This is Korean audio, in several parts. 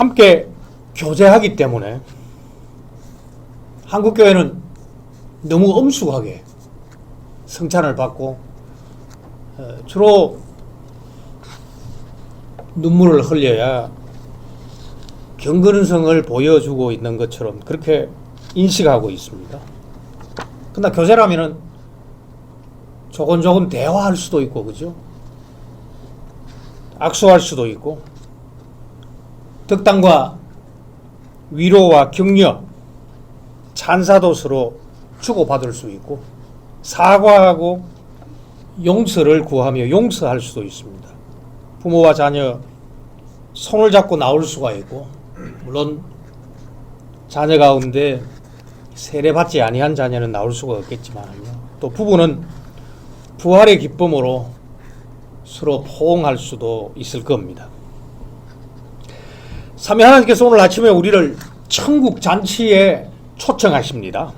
함께 교제하기 때문에 한국교회는 너무 엄숙하게 성찬을 받고 주로 눈물을 흘려야 경건성을 보여주고 있는 것처럼 그렇게 인식하고 있습니다. 그러나 교제라면은 조곤조곤 대화할 수도 있고, 그죠? 악수할 수도 있고, 덕담과 위로와 격려, 찬사도 서로 주고받을 수 있고, 사과하고 용서를 구하며 용서할 수도 있습니다. 부모와 자녀 손을 잡고 나올 수가 있고, 물론 자녀 가운데 세례받지 아니한 자녀는 나올 수가 없겠지만, 또 부부는 부활의 기쁨으로 서로 포옹할 수도 있을 겁니다. 삼위 하나님께서 오늘 아침에 우리를 천국 잔치에 초청하십니다.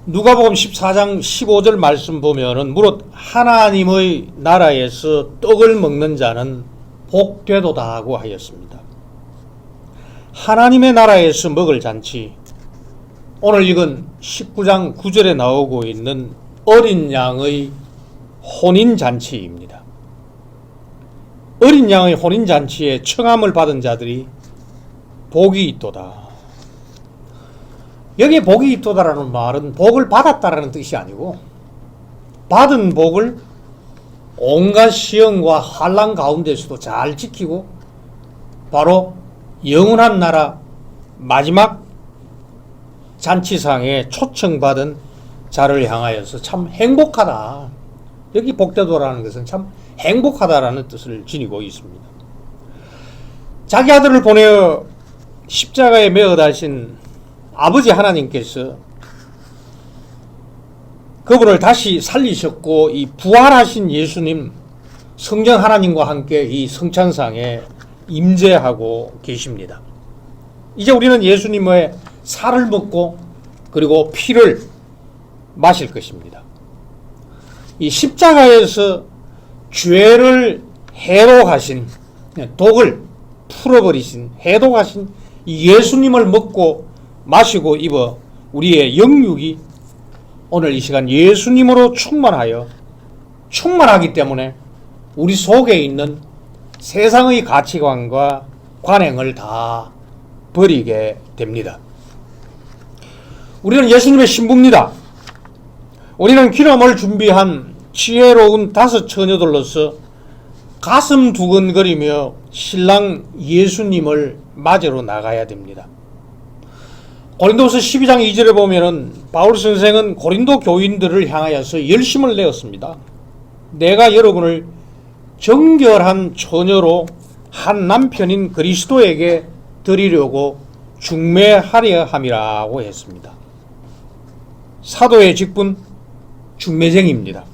누가복음 14장 15절 말씀 보면은 무릇 하나님의 나라에서 떡을 먹는 자는 복되도다 하고 하였습니다. 하나님의 나라에서 먹을 잔치, 오늘 읽은 19장 9절에 나오고 있는 어린 양의 혼인잔치입니다. 어린 양의 혼인잔치에 청함을 받은 자들이 복이 있도다. 여기에 복이 있도다라는 말은 복을 받았다라는 뜻이 아니고, 받은 복을 온갖 시험과 환난 가운데서도 잘 지키고 바로 영원한 나라 마지막 잔치상에 초청받은 자를 향하여서 참 행복하다. 여기 복되도라는 것은 참 행복하다라는 뜻을 지니고 있습니다. 자기 아들을 보내어 십자가에 매어 다신 아버지 하나님께서 그분을 다시 살리셨고, 이 부활하신 예수님, 성령 하나님과 함께 이 성찬상에 임재하고 계십니다. 이제 우리는 예수님의 살을 먹고 그리고 피를 마실 것입니다. 이 십자가에서 죄를 해독하신, 독을 풀어버리신, 해독하신 이 예수님을 먹고 마시고 입어 우리의 영육이 오늘 이 시간 예수님으로 충만하기 때문에 우리 속에 있는 세상의 가치관과 관행을 다 버리게 됩니다. 우리는 예수님의 신부입니다. 우리는 기름을 준비한 지혜로운 5 처녀들로서 가슴 두근거리며 신랑 예수님을 맞으러 나가야 됩니다. 고린도서 12장 2절에 보면은 바울 선생은 고린도 교인들을 향하여서 열심을 내었습니다. 내가 여러분을 정결한 처녀로 한 남편인 그리스도에게 드리려고 중매하려 함이라고 했습니다. 사도의 직분 중매쟁입니다.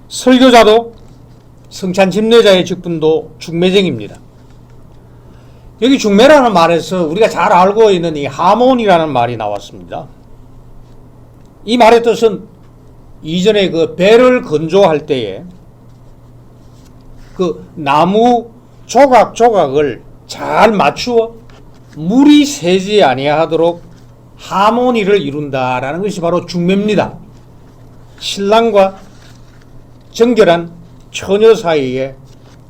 설교자도 성찬 집례자의 직분도 중매쟁입니다. 여기 중매라는 말에서 우리가 잘 알고 있는 이 하몬이라는 말이 나왔습니다. 이 말의 뜻은 이전에 그 배를 건조할 때에 그 나무 조각조각을 잘 맞추어 물이 새지 아니하도록 하모니를 이룬다라는 것이 바로 중매입니다. 신랑과 정결한 처녀 사이에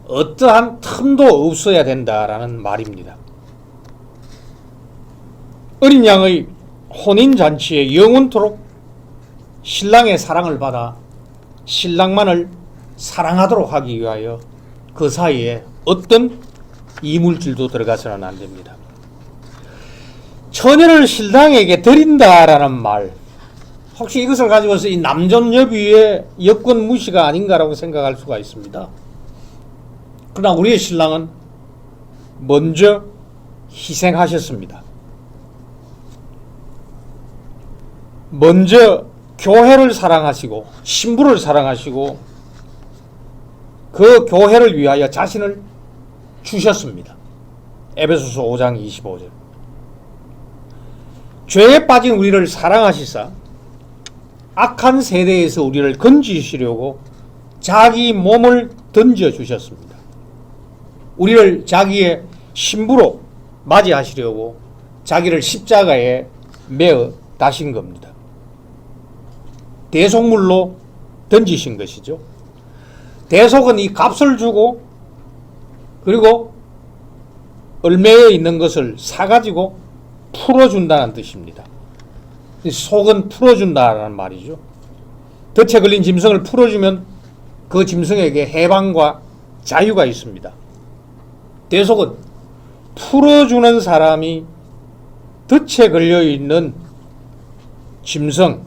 어떠한 틈도 없어야 된다라는 말입니다. 어린 양의 혼인잔치에 영원토록 신랑의 사랑을 받아 신랑만을 사랑하도록 하기 위하여 그 사이에 어떤 이물질도 들어가서는 안 됩니다. 처녀를 신랑에게 드린다라는 말, 혹시 이것을 가지고서 이 남존여비의 여권 무시가 아닌가라고 생각할 수가 있습니다. 그러나 우리의 신랑은 먼저 희생하셨습니다. 먼저 교회를 사랑하시고 신부를 사랑하시고 그 교회를 위하여 자신을 주셨습니다. 에베소서 5장 25절. 죄에 빠진 우리를 사랑하시사 악한 세대에서 우리를 건지시려고 자기 몸을 던져주셨습니다. 우리를 자기의 신부로 맞이하시려고 자기를 십자가에 매어 다신 겁니다. 대속물로 던지신 것이죠. 대속은 이 값을 주고 그리고 얼매에 있는 것을 사가지고 풀어준다는 뜻입니다. 속은 풀어준다는 말이죠. 덫에 걸린 짐승을 풀어주면 그 짐승에게 해방과 자유가 있습니다. 대속은 풀어주는 사람이 덫에 걸려있는 짐승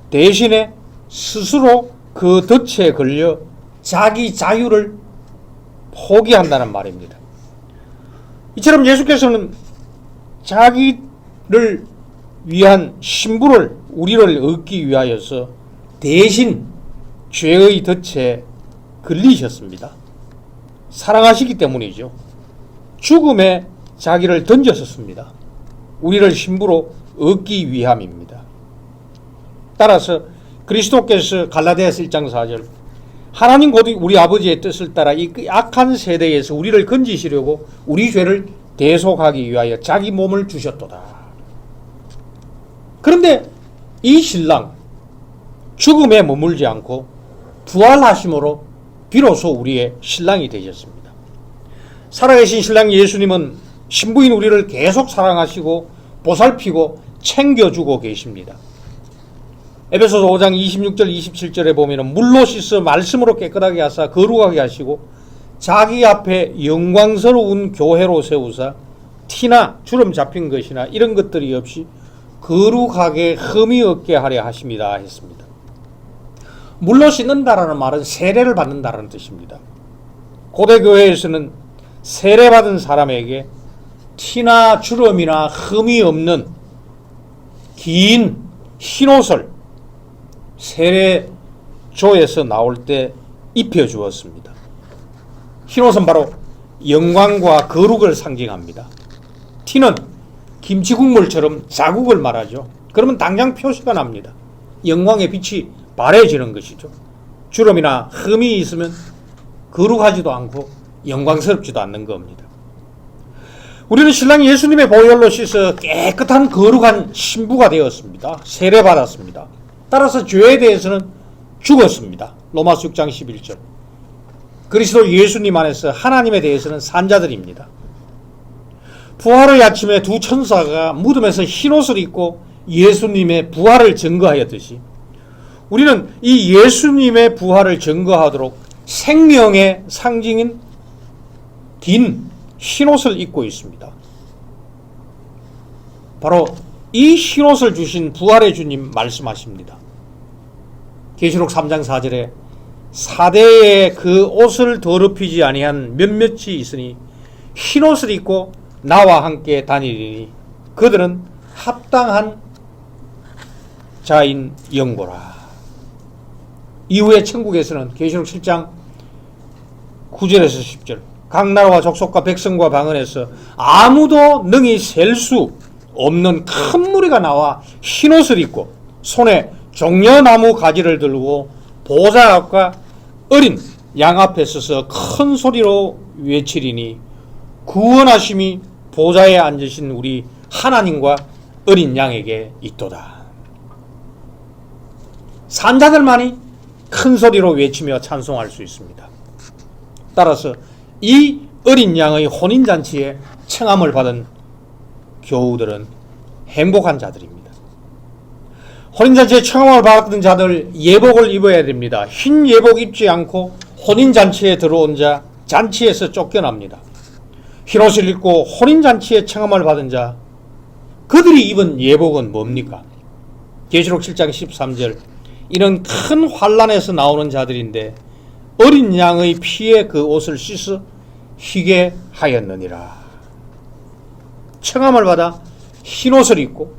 대신에 스스로 그 덫에 걸려 자기 자유를 포기한다는 말입니다. 이처럼 예수께서는 자기를 위한 신부를 우리를 얻기 위하여서 대신 죄의 덫에 걸리셨습니다. 사랑하시기 때문이죠. 죽음에 자기를 던졌었습니다. 우리를 신부로 얻기 위함입니다. 따라서 그리스도께서 갈라디아서 1장 4절 하나님 곧 우리 아버지의 뜻을 따라 이 악한 세대에서 우리를 건지시려고 우리 죄를 대속하기 위하여 자기 몸을 주셨도다. 그런데 이 신랑 죽음에 머물지 않고 부활하심으로 비로소 우리의 신랑이 되셨습니다. 살아계신 신랑 예수님은 신부인 우리를 계속 사랑하시고 보살피고 챙겨주고 계십니다. 에베소서 5장 26절 27절에 보면 물로 씻어 말씀으로 깨끗하게 하사 거룩하게 하시고 자기 앞에 영광스러운 교회로 세우사 티나 주름 잡힌 것이나 이런 것들이 없이 거룩하게 흠이 없게 하려 하십니다 했습니다. 물로 씻는다라는 말은 세례를 받는다라는 뜻입니다. 고대 교회에서는 세례받은 사람에게 티나 주름이나 흠이 없는 긴 흰옷을 세례조에서 나올 때 입혀주었습니다. 흰옷은 바로 영광과 거룩을 상징합니다. 티는 김치 국물처럼 자국을 말하죠. 그러면 당장 표시가 납니다. 영광의 빛이 바래지는 것이죠. 주름이나 흠이 있으면 거룩하지도 않고 영광스럽지도 않는 겁니다. 우리는 신랑 예수님의 보혈로 씻어 깨끗한 거룩한 신부가 되었습니다. 세례받았습니다. 따라서 죄에 대해서는 죽었습니다. 로마서 6장 11절. 그리스도 예수님 안에서 하나님에 대해서는 산자들입니다. 부활의 아침에 두 천사가 무덤에서 흰옷을 입고 예수님의 부활을 증거하였듯이 우리는 이 예수님의 부활을 증거하도록 생명의 상징인 긴 흰옷을 입고 있습니다. 바로 이 흰옷을 주신 부활의 주님 말씀하십니다. 계시록 3장 4절에 사대에 그 옷을 더럽히지 아니한 몇몇이 있으니 흰옷을 입고 나와 함께 다니리니 그들은 합당한 자인 영고라. 이후에 천국에서는 계시록 7장 9절에서 10절 각 나라와 족속과 백성과 방언에서 아무도 능히 셀 수 없는 큰 무리가 나와 흰옷을 입고 손에 종려나무 가지를 들고 보좌 앞과 어린 양 앞에 서서 큰 소리로 외치리니 구원하심이 보좌에 앉으신 우리 하나님과 어린 양에게 있도다. 산자들만이 큰 소리로 외치며 찬송할 수 있습니다. 따라서 이 어린 양의 혼인잔치에 청함을 받은 교우들은 행복한 자들입니다. 혼인잔치에 청함을 받은 자들 예복을 입어야 됩니다. 흰 예복 입지 않고 혼인잔치에 들어온 자 잔치에서 쫓겨납니다. 흰옷을 입고 혼인잔치에 청함을 받은 자 그들이 입은 예복은 뭡니까? 계시록 7장 13절 이는 큰 환란에서 나오는 자들인데 어린 양의 피에 그 옷을 씻어 희게 하였느니라. 청함을 받아 흰옷을 입고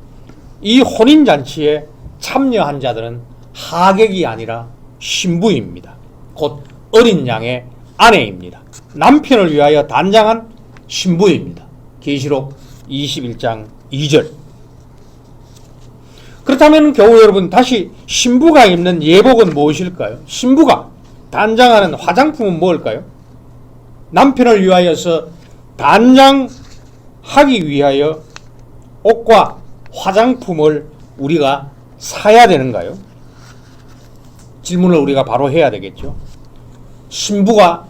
이 혼인잔치에 참여한 자들은 하객이 아니라 신부입니다. 곧 어린 양의 아내입니다. 남편을 위하여 단장한 신부입니다. 계시록 21장 2절. 그렇다면 교우 여러분, 다시 신부가 입는 예복은 무엇일까요? 신부가 단장하는 화장품은 무엇일까요? 남편을 위하여서 단장하기 위하여 옷과 화장품을 우리가 사야 되는가요? 질문을 우리가 바로 해야 되겠죠. 신부가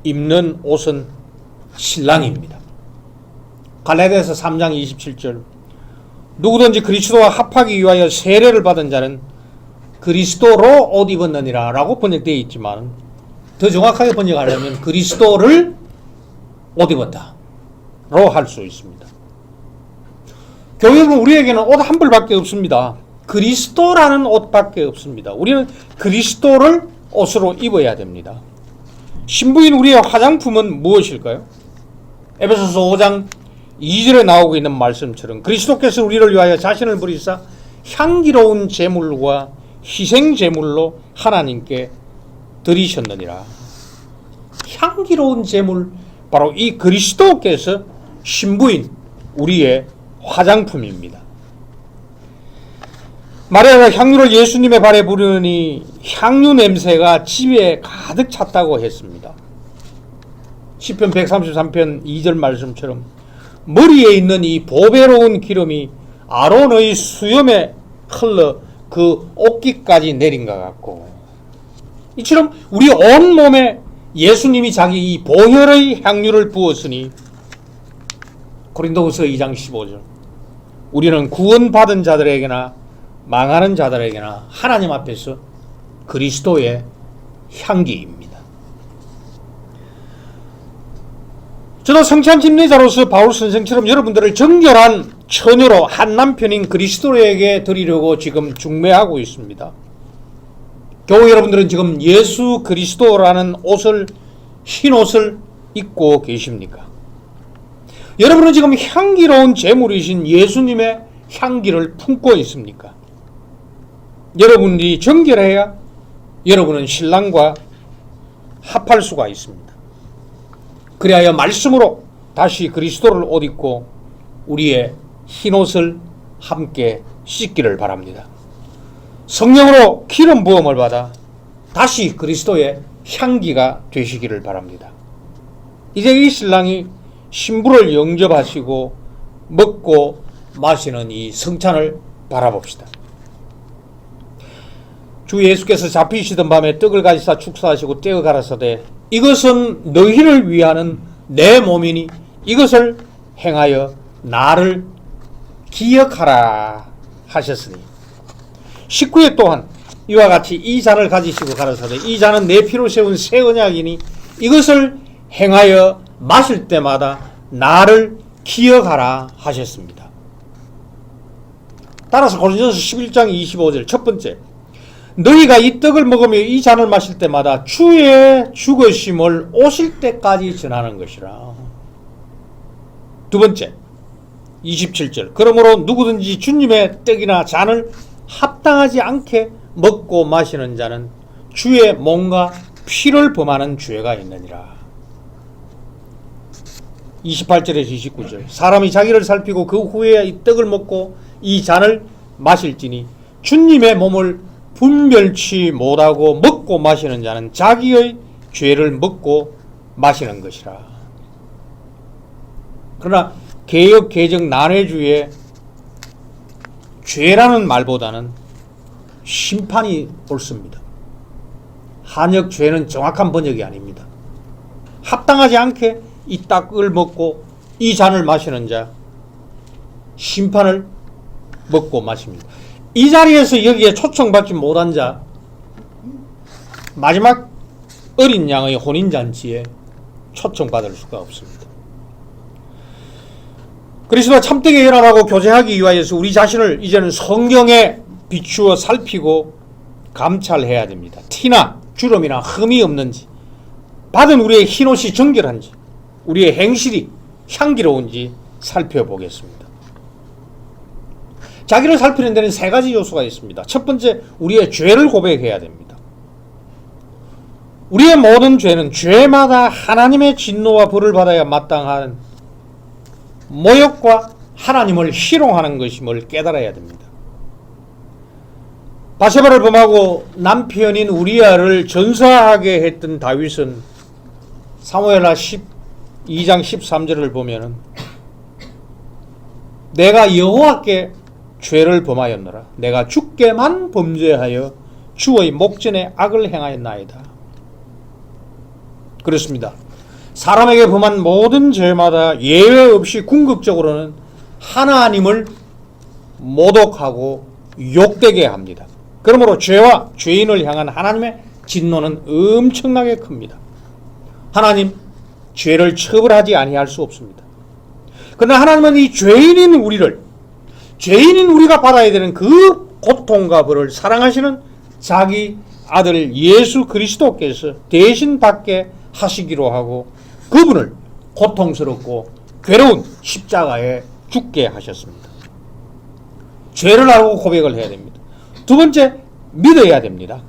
입는 옷은 신랑입니다. 갈라디아서 3장 27절 누구든지 그리스도와 합하기 위하여 세례를 받은 자는 그리스도로 옷 입었느니라 라고 번역되어 있지만 더 정확하게 번역하려면 그리스도를 옷 입었다 로 할 수 있습니다. 교회는 우리에게는 옷 한 벌밖에 없습니다. 그리스도라는 옷밖에 없습니다. 우리는 그리스도를 옷으로 입어야 됩니다. 신부인 우리의 화장품은 무엇일까요? 에베소서 5장 2절에 나오고 있는 말씀처럼 그리스도께서 우리를 위하여 자신을 버리사 향기로운 제물과 희생 제물로 하나님께 드리셨느니라. 향기로운 제물, 바로 이 그리스도께서 신부인 우리의 화장품입니다. 마리아가 향유를 예수님의 발에 부르니 향유 냄새가 집에 가득 찼다고 했습니다. 시편 133편 2절 말씀처럼 머리에 있는 이 보배로운 기름이 아론의 수염에 흘러 그 옷깃까지 내린 것 같고, 이처럼 우리 온몸에 예수님이 자기 이 보혈의 향유를 부었으니 고린도후서 2장 15절 우리는 구원받은 자들에게나 망하는 자들에게나 하나님 앞에서 그리스도의 향기입니다. 저도 성찬 집례자로서 바울 선생처럼 여러분들을 정결한 처녀로 한 남편인 그리스도에게 드리려고 지금 중매하고 있습니다. 교우 여러분들은 지금 예수 그리스도라는 옷을, 흰 옷을 입고 계십니까? 여러분은 지금 향기로운 제물이신 예수님의 향기를 품고 있습니까? 여러분이 정결해야 여러분은 신랑과 합할 수가 있습니다. 그리하여 말씀으로 다시 그리스도를 옷 입고 우리의 흰옷을 함께 씻기를 바랍니다. 성령으로 기름 부음을 받아 다시 그리스도의 향기가 되시기를 바랍니다. 이제 이 신랑이 신부를 영접하시고 먹고 마시는 이 성찬을 바라봅시다. 주 예수께서 잡히시던 밤에 떡을 가지사 축사하시고 떼어 가라사대 이것은 너희를 위하는 내 몸이니 이것을 행하여 나를 기억하라 하셨으니 19회 또한 이와 같이 이 잔을 가지시고 가라사대 이 잔은 내 피로 세운 새 언약이니 이것을 행하여 마실 때마다 나를 기억하라 하셨습니다. 따라서 고린도전서 11장 25절 첫 번째, 너희가 이 떡을 먹으며 이 잔을 마실 때마다 주의 죽으심을 오실 때까지 전하는 것이라. 두 번째, 27절, 그러므로 누구든지 주님의 떡이나 잔을 합당하지 않게 먹고 마시는 자는 주의 몸과 피를 범하는 죄가 있느니라. 28절에서 29절, 사람이 자기를 살피고 그 후에 이 떡을 먹고 이 잔을 마실지니 주님의 몸을 분별치 못하고 먹고 마시는 자는 자기의 죄를 먹고 마시는 것이라. 그러나 개역 개정 난회주의 죄라는 말보다는 심판이 옳습니다. 한역 죄는 정확한 번역이 아닙니다. 합당하지 않게 이 떡을 먹고 이 잔을 마시는 자, 심판을 먹고 마십니다. 이 자리에서 여기에 초청받지 못한 자, 마지막 어린 양의 혼인잔치에 초청받을 수가 없습니다. 그리스도와 참되게 연합하고 교제하기 위하여서 우리 자신을 이제는 성경에 비추어 살피고 감찰해야 됩니다. 티나 주름이나 흠이 없는지, 받은 우리의 흰옷이 정결한지, 우리의 행실이 향기로운지 살펴보겠습니다. 자기를 살피는 데는 세 가지 요소가 있습니다. 첫 번째, 우리의 죄를 고백해야 됩니다. 우리의 모든 죄는 죄마다 하나님의 진노와 벌을 받아야 마땅한 모욕과 하나님을 희롱하는 것임을 깨달아야 됩니다. 바세바를 범하고 남편인 우리아를 전사하게 했던 다윗은 사무엘하 12장 13절을 보면은 내가 여호와께 죄를 범하였노라. 내가 주께만 범죄하여 주의 목전에 악을 행하였나이다. 그렇습니다. 사람에게 범한 모든 죄마다 예외 없이 궁극적으로는 하나님을 모독하고 욕되게 합니다. 그러므로 죄와 죄인을 향한 하나님의 진노는 엄청나게 큽니다. 하나님, 죄를 처벌하지 아니할 수 없습니다. 그러나 하나님은 이 죄인인 우리가 받아야 되는 그 고통과 벌을 사랑하시는 자기 아들 예수 그리스도께서 대신 받게 하시기로 하고 그분을 고통스럽고 괴로운 십자가에 죽게 하셨습니다. 죄를 알고 고백을 해야 됩니다. 두 번째, 믿어야 됩니다.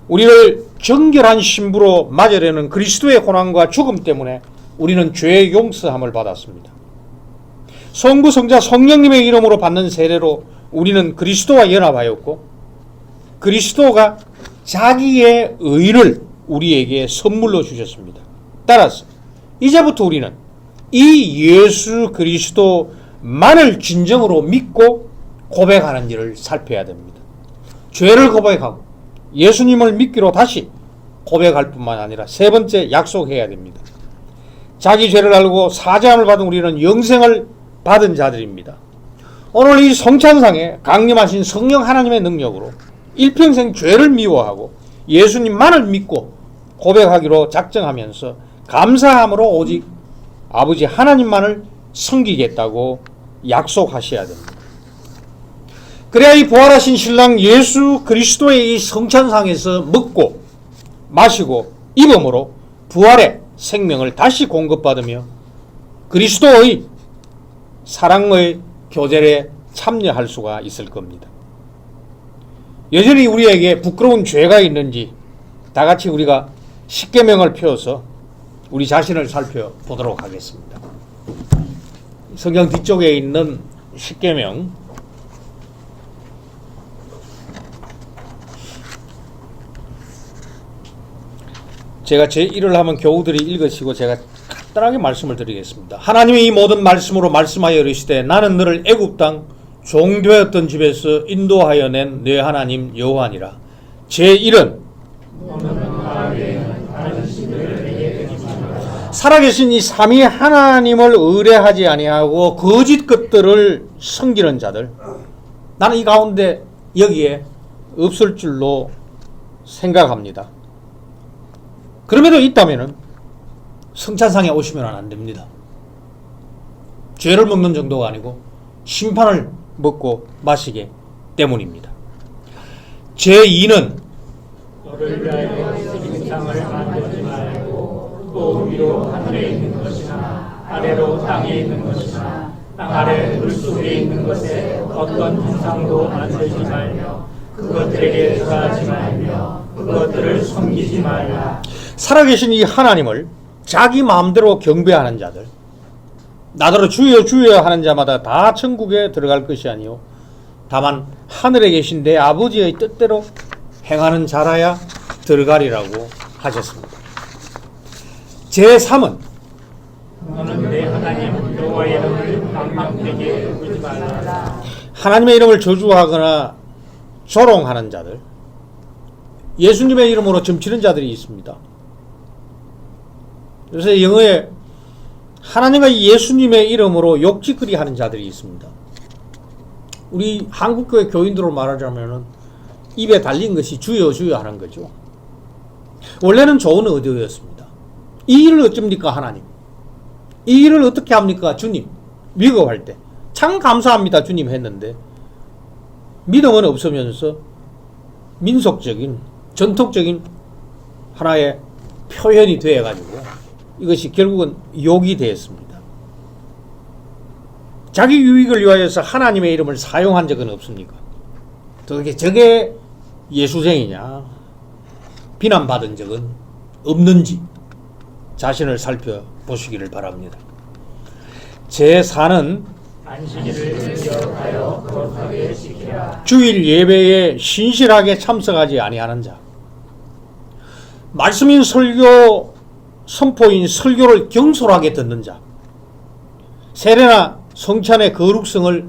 우리를 정결한 신부로 맞으려는 그리스도의 고난과 죽음 때문에 우리는 죄의 용서함을 받았습니다. 성부, 성자, 성령님의 이름으로 받는 세례로 우리는 그리스도와 연합하였고 그리스도가 자기의 의를 우리에게 선물로 주셨습니다. 따라서 이제부터 우리는 이 예수 그리스도만을 진정으로 믿고 고백하는 일을 살펴야 됩니다. 죄를 고백하고 예수님을 믿기로 다시 고백할 뿐만 아니라 세 번째, 약속해야 됩니다. 자기 죄를 알고 사죄함을 받은 우리는 영생을 받은 자들입니다. 오늘 이 성찬상에 강림하신 성령 하나님의 능력으로 일평생 죄를 미워하고 예수님만을 믿고 고백하기로 작정하면서 감사함으로 오직 아버지 하나님만을 섬기겠다고 약속하셔야 됩니다. 그래야 이 부활하신 신랑 예수 그리스도의 이 성찬상에서 먹고 마시고 입음으로 부활의 생명을 다시 공급받으며 그리스도의 사랑의 교제에 참여할 수가 있을 겁니다. 여전히 우리에게 부끄러운 죄가 있는지 다 같이 우리가 십계명을 펴서 우리 자신을 살펴보도록 하겠습니다. 성경 뒤쪽에 있는 십계명, 제가 제1을 하면 교우들이 읽으시고 제가 간단하게 말씀을 드리겠습니다. 하나님이 이 모든 말씀으로 말씀하여 이르시되 나는 너를 애굽 땅 종되었던 집에서 인도하여 낸 네 하나님 여호와니라. 제1은 살아계신 이 삼위 하나님을 의뢰하지 아니하고 거짓 것들을 섬기는 자들, 나는 이 가운데 여기에 없을 줄로 생각합니다. 그럼에도 있다면 성찬상에 오시면 안 됩니다. 죄를 먹는 정도가 아니고 심판을 먹고 마시기 때문입니다. 제2는 너를 위하여 생상을 만들지 말고 또 위로 하늘에 있는 것이나 아래로 땅에 있는 것이나 땅 아래 물 속에 있는 것에 어떤 형상도 만들지 말며 그것들에게 절하지 말며 그것들을 섬기지 말라. 살아계신 이 하나님을 자기 마음대로 경배하는 자들, 나더러 주여 주여 하는 자마다 다 천국에 들어갈 것이 아니요 다만 하늘에 계신 내 아버지의 뜻대로 행하는 자라야 들어가리라고 하셨습니다. 제3은 너는 내 하나님 여호와의 이름을 망령되게 부르지 말라. 하나님의 이름을 저주하거나 조롱하는 자들, 예수님의 이름으로 점치는 자들이 있습니다. 그래서 영어에 하나님과 예수님의 이름으로 욕짓거리 하는 자들이 있습니다. 우리 한국교회 교인들로 말하자면 입에 달린 것이 주여 주여 하는 거죠. 원래는 좋은 의도였습니다. 이 일을 어쩝니까 하나님? 이 일을 어떻게 합니까 주님? 위급할 때 참 감사합니다 주님 했는데 믿음은 없으면서 민속적인 전통적인 하나의 표현이 되어가지고 이것이 결국은 욕이 되었습니다. 자기 유익을 위하여서 하나님의 이름을 사용한 적은 없습니까? 도대체 저게 예수쟁이냐? 비난받은 적은 없는지 자신을 살펴보시기를 바랍니다. 제4는 안식일을 기억하여 거룩하게 지키라. 주일 예배에 신실하게 참석하지 아니하는 자. 말씀인 설교 선포인 설교를 경솔하게 듣는 자, 세례나 성찬의 거룩성을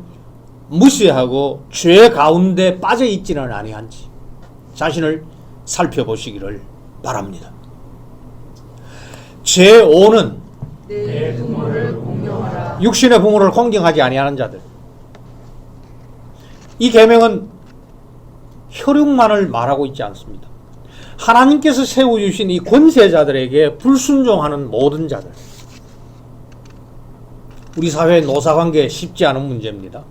무시하고 죄 가운데 빠져 있지는 아니한지 자신을 살펴보시기를 바랍니다. 제5는 내 부모를 공경하라. 육신의 부모를 공경하지 아니하는 자들. 이 계명은 혈육만을 말하고 있지 않습니다. 하나님께서 세워주신 이 권세자들에게 불순종하는 모든 자들. 우리 사회의 노사관계 쉽지 않은 문제입니다.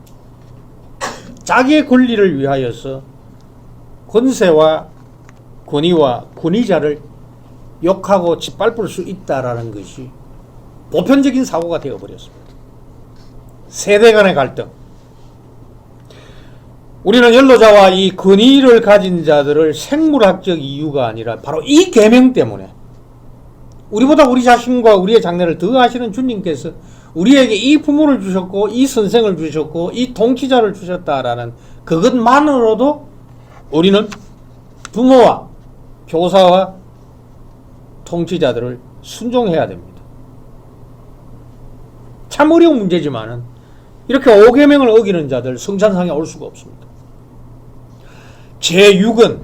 자기의 권리를 위하여서 권세와 권위와 권위자를 욕하고 짓밟을 수 있다라는 것이 보편적인 사고가 되어버렸습니다. 세대 간의 갈등. 우리는 연로자와 이 권위를 가진 자들을 생물학적 이유가 아니라 바로 이 계명 때문에 우리보다 우리 자신과 우리의 장래를 더 아시는 주님께서 우리에게 이 부모를 주셨고 이 선생을 주셨고 이 통치자를 주셨다라는 그것만으로도 우리는 부모와 교사와 통치자들을 순종해야 됩니다. 참 어려운 문제지만은 이렇게 5계명을 어기는 자들 성찬상에 올 수가 없습니다. 제6은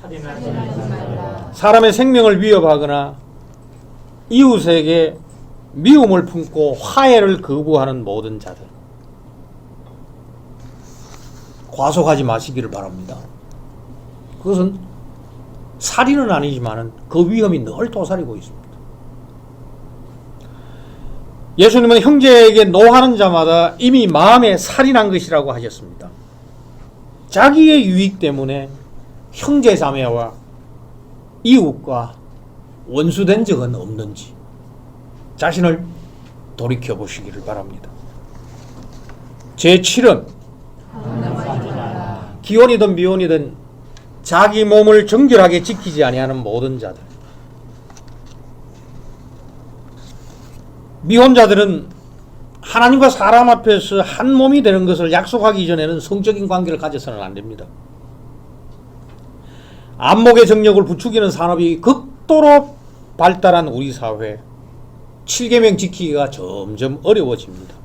살인하지 말라. 사람의 생명을 위협하거나 이웃에게 미움을 품고 화해를 거부하는 모든 자들. 과속하지 마시기를 바랍니다. 그것은 살인은 아니지만 그 위험이 늘 도사리고 있습니다. 예수님은 형제에게 노하는 자마다 이미 마음에 살인한 것이라고 하셨습니다. 자기의 유익 때문에 형제 자매와 이웃과 원수된 적은 없는지 자신을 돌이켜 보시기를 바랍니다. 제7은 기혼이든 미혼이든 자기 몸을 정결하게 지키지 아니하는 모든 자들. 미혼자들은 하나님과 사람 앞에서 한 몸이 되는 것을 약속하기 전에는 성적인 관계를 가져서는 안 됩니다. 안목의 정력을 부추기는 산업이 극도로 발달한 우리 사회, 7계명 지키기가 점점 어려워집니다.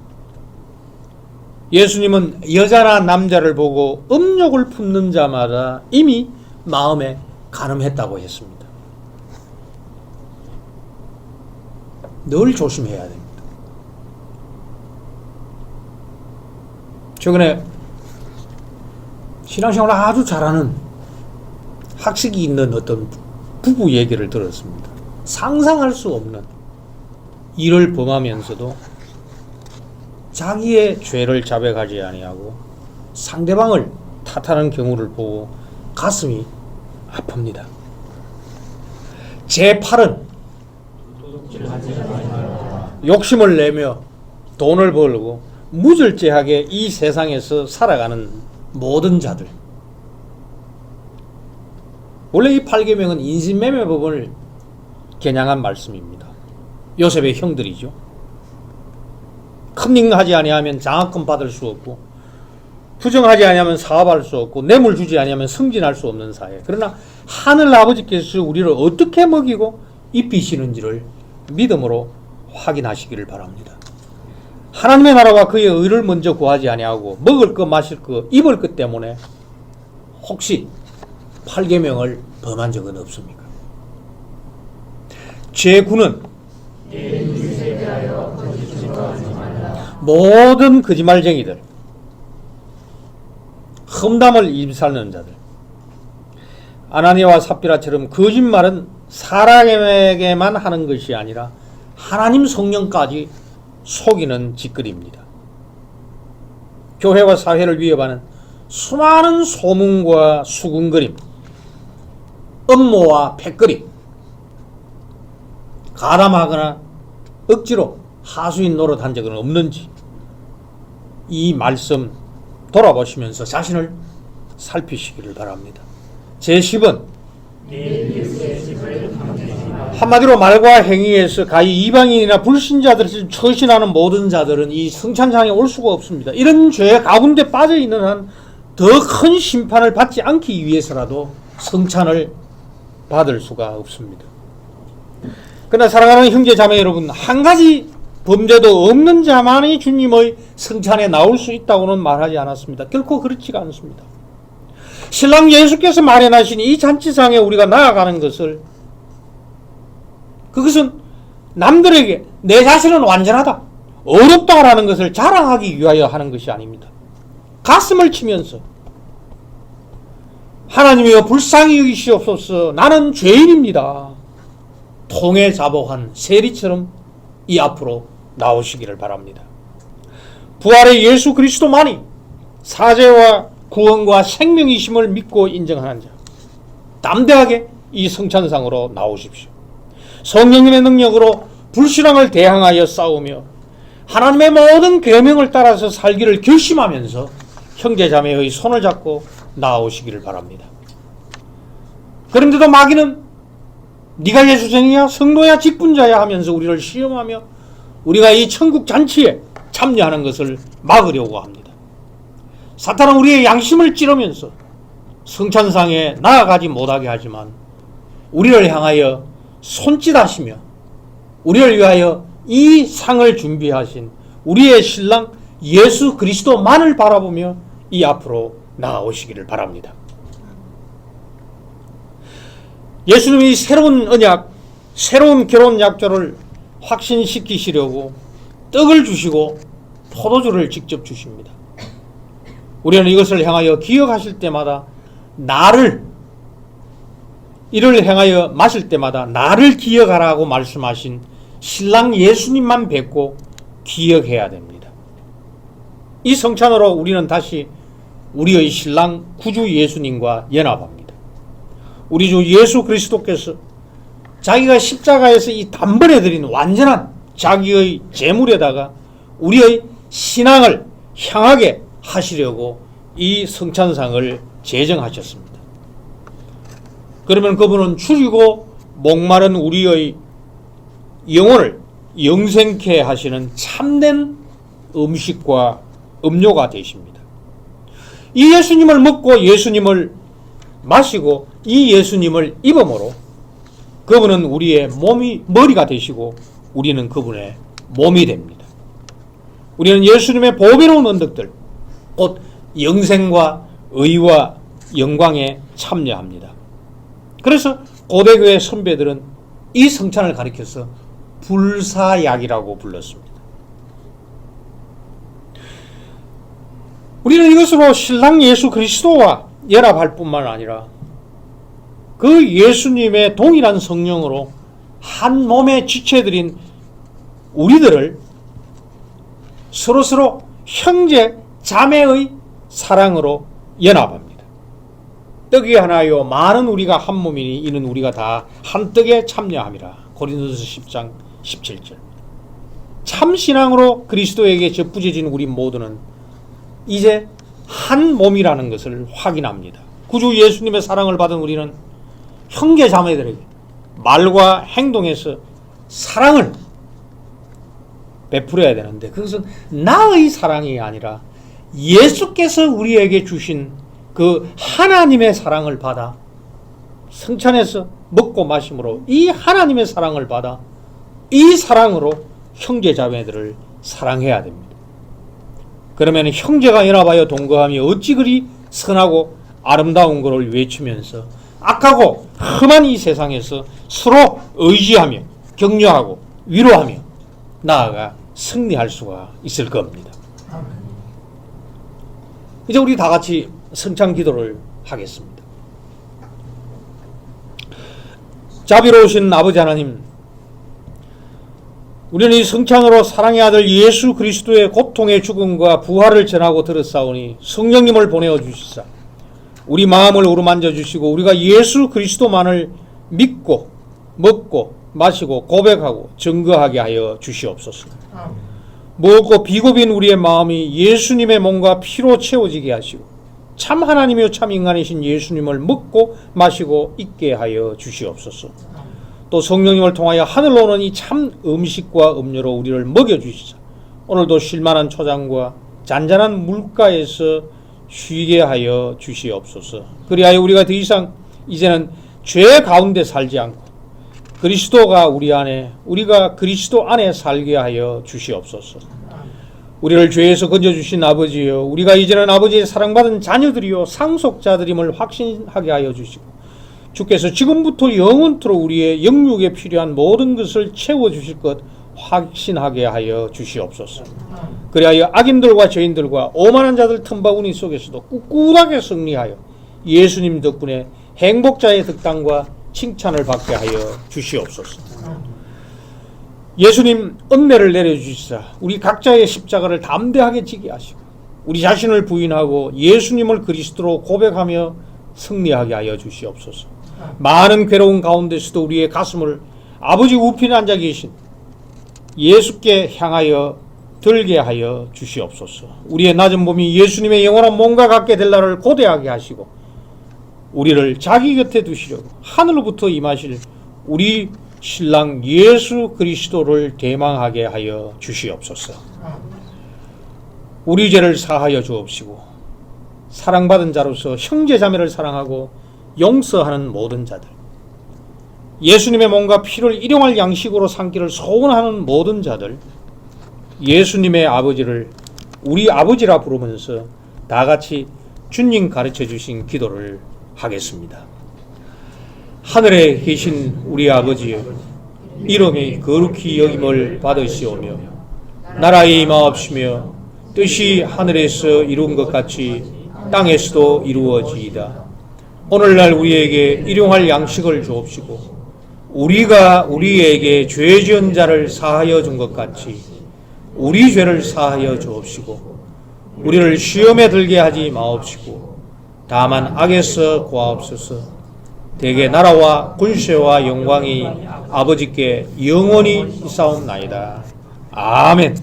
예수님은 여자나 남자를 보고 음욕을 품는 자마다 이미 마음에 간음했다고 했습니다. 늘 조심해야 됩니다. 최근에 신앙생활을 아주 잘하는 학식이 있는 어떤 부부 얘기를 들었습니다. 상상할 수 없는 일을 범하면서도 자기의 죄를 자백하지 아니하고 상대방을 탓하는 경우를 보고 가슴이 아픕니다. 제8은 욕심을 내며 돈을 벌고 무절제하게 이 세상에서 살아가는 모든 자들. 원래 이 8계명은 인신매매법을 겨냥한 말씀입니다. 요셉의 형들이죠. 컨닝하지 아니하면 장학금 받을 수 없고, 부정하지 아니하면 사업할 수 없고, 뇌물 주지 아니하면 승진할 수 없는 사회. 그러나 하늘 아버지께서 우리를 어떻게 먹이고 입히시는지를 믿음으로 확인하시기를 바랍니다. 하나님의 나라와 그의 의를 먼저 구하지 아니하고 먹을 것, 마실 것, 입을 것 때문에 혹시 8계명을 범한 적은 없습니까? 제9는 모든 거짓말쟁이들, 험담을 입살는 자들, 아나니아와 삽비라처럼 거짓말은 사람에게만 하는 것이 아니라 하나님 성령까지 속이는 짓거리입니다. 교회와 사회를 위협하는 수많은 소문과 수군거림, 음모와 패거림, 가담하거나 억지로 하수인 노릇한 적은 없는지 이 말씀 돌아보시면서 자신을 살피시기를 바랍니다. 제10은 한마디로 말과 행위에서 가히 이방인이나 불신자들을 처신하는 모든 자들은 이 성찬장에 올 수가 없습니다. 이런 죄 가운데 빠져 있는 한 더 큰 심판을 받지 않기 위해서라도 성찬을 받을 수가 없습니다. 그러나 사랑하는 형제 자매 여러분, 한 가지 범죄도 없는 자만이 주님의 성찬에 나올 수 있다고는 말하지 않았습니다. 결코 그렇지가 않습니다. 신랑 예수께서 마련하신 이 잔치상에 우리가 나아가는 것을, 그것은 남들에게 내 자신은 완전하다, 어렵다라는 것을 자랑하기 위하여 하는 것이 아닙니다. 가슴을 치면서 하나님이여 불쌍히 여기시옵소서, 나는 죄인입니다, 통에 자복한 세리처럼 이 앞으로 나오시기를 바랍니다. 부활의 예수 그리스도만이 사죄와 구원과 생명이심을 믿고 인정하는 자, 담대하게 이 성찬상으로 나오십시오. 성령님의 능력으로 불신앙을 대항하여 싸우며 하나님의 모든 계명을 따라서 살기를 결심하면서 형제자매의 손을 잡고 나오시기를 바랍니다. 그런데도 마귀는 네가 예수쟁이야, 성도야, 직분자야 하면서 우리를 시험하며 우리가 이 천국 잔치에 참여하는 것을 막으려고 합니다. 사탄은 우리의 양심을 찌르면서 성찬상에 나아가지 못하게 하지만 우리를 향하여 손짓하시며 우리를 위하여 이 상을 준비하신 우리의 신랑 예수 그리스도만을 바라보며 이 앞으로 나아오시기를 바랍니다. 예수님이 새로운 언약, 새로운 결혼 약조를 확신시키시려고 떡을 주시고 포도주를 직접 주십니다. 우리는 이것을 향하여 기억하실 때마다 이를 향하여 마실 때마다 나를 기억하라고 말씀하신 신랑 예수님만 뵙고 기억해야 됩니다. 이 성찬으로 우리는 다시 우리의 신랑 구주 예수님과 연합합니다. 우리 주 예수 그리스도께서 자기가 십자가에서 이 단번에 드린 완전한 자기의 제물에다가 우리의 신앙을 향하게 하시려고 이 성찬상을 제정하셨습니다. 그러면 그분은 죽이고 목마른 우리의 영혼을 영생케 하시는 참된 음식과 음료가 되십니다. 이 예수님을 먹고 예수님을 마시고 이 예수님을 입음으로 그분은 우리의 머리가 되시고 우리는 그분의 몸이 됩니다. 우리는 예수님의 보배로운 언덕들, 곧 영생과 의와 영광에 참여합니다. 그래서 고대교회 선배들은 이 성찬을 가리켜서 불사약이라고 불렀습니다. 우리는 이것으로 신랑 예수 그리스도와 연합할 뿐만 아니라 그 예수님의 동일한 성령으로 한 몸에 지체드린 우리들을 서로서로 형제 자매의 사랑으로 연합합니다. 떡이 하나요 많은 우리가 한 몸이니 이는 우리가 다 한 떡에 참여함이라. 고린도서 10장 17절. 참신앙으로 그리스도에게 접부해진 우리 모두는 이제 한 몸이라는 것을 확인합니다. 구주 예수님의 사랑을 받은 우리는 형제 자매들에게 말과 행동에서 사랑을 베풀어야 되는데 그것은 나의 사랑이 아니라 예수께서 우리에게 주신 그 하나님의 사랑을 받아 성찬에서 먹고 마심으로 이 하나님의 사랑을 받아 이 사랑으로 형제 자매들을 사랑해야 됩니다. 그러면 형제가 연합하여 동거하며 어찌 그리 선하고 아름다운 것을 외치면서 악하고 험한 이 세상에서 서로 의지하며 격려하고 위로하며 나아가 승리할 수가 있을 겁니다. 이제 우리 다 같이 성찬 기도를 하겠습니다. 자비로우신 아버지 하나님, 우리는 이 성찬으로 사랑의 아들 예수 그리스도의 고통의 죽음과 부활을 전하고 들었사오니 성령님을 보내어 주시사 우리 마음을 어루만져 주시고 우리가 예수 그리스도만을 믿고 먹고 마시고 고백하고 증거하게 하여 주시옵소서. 무엇고 비고빈 우리의 마음이 예수님의 몸과 피로 채워지게 하시고 참 하나님이요 참 인간이신 예수님을 먹고 마시고 있게 하여 주시옵소서. 또 성령님을 통하여 하늘로 오는 이 참 음식과 음료로 우리를 먹여주시자 오늘도 쉴만한 초장과 잔잔한 물가에서 쉬게 하여 주시옵소서. 그리하여 우리가 더 이상 이제는 죄 가운데 살지 않고 그리스도가 우리 안에, 우리가 그리스도 안에 살게 하여 주시옵소서. 우리를 죄에서 건져주신 아버지여, 우리가 이제는 아버지의 사랑받은 자녀들이요 상속자들임을 확신하게 하여 주시고, 주께서 지금부터 영원토록 우리의 영육에 필요한 모든 것을 채워주실 것 확신하게 하여 주시옵소서. 그리하여 악인들과 죄인들과 오만한 자들 틈바구니 속에서도 꿋꿋하게 승리하여 예수님 덕분에 행복자의 득당과 칭찬을 받게 하여 주시옵소서. 예수님 은혜를 내려주시사 우리 각자의 십자가를 담대하게 지게 하시고 우리 자신을 부인하고 예수님을 그리스도로 고백하며 승리하게 하여 주시옵소서. 많은 괴로운 가운데서도 우리의 가슴을 아버지 우편에 앉아 계신 예수께 향하여 들게 하여 주시옵소서. 우리의 낮은 몸이 예수님의 영원한 몸과 같게 될 날을 고대하게 하시고 우리를 자기 곁에 두시려고 하늘로부터 임하실 우리 신랑 예수 그리스도를 대망하게 하여 주시옵소서. 우리 죄를 사하여 주옵시고 사랑받은 자로서 형제 자매를 사랑하고 용서하는 모든 자들, 예수님의 몸과 피를 일용할 양식으로 삼기를 소원하는 모든 자들, 예수님의 아버지를 우리 아버지라 부르면서 다 같이 주님 가르쳐 주신 기도를 하겠습니다. 하늘에 계신 우리 아버지여, 이름이 거룩히 여김을 받으시오며 나라의 임하옵시며 뜻이 하늘에서 이룬 것 같이 땅에서도 이루어지이다. 오늘날 우리에게 일용할 양식을 주옵시고 우리가 우리에게 죄 지은 자를 사하여 준 것 같이 우리 죄를 사하여 주옵시고 우리를 시험에 들게 하지 마옵시고 다만 악에서 구하옵소서. 대개 나라와 군세와 영광이 아버지께 영원히 있사옵나이다. 아멘.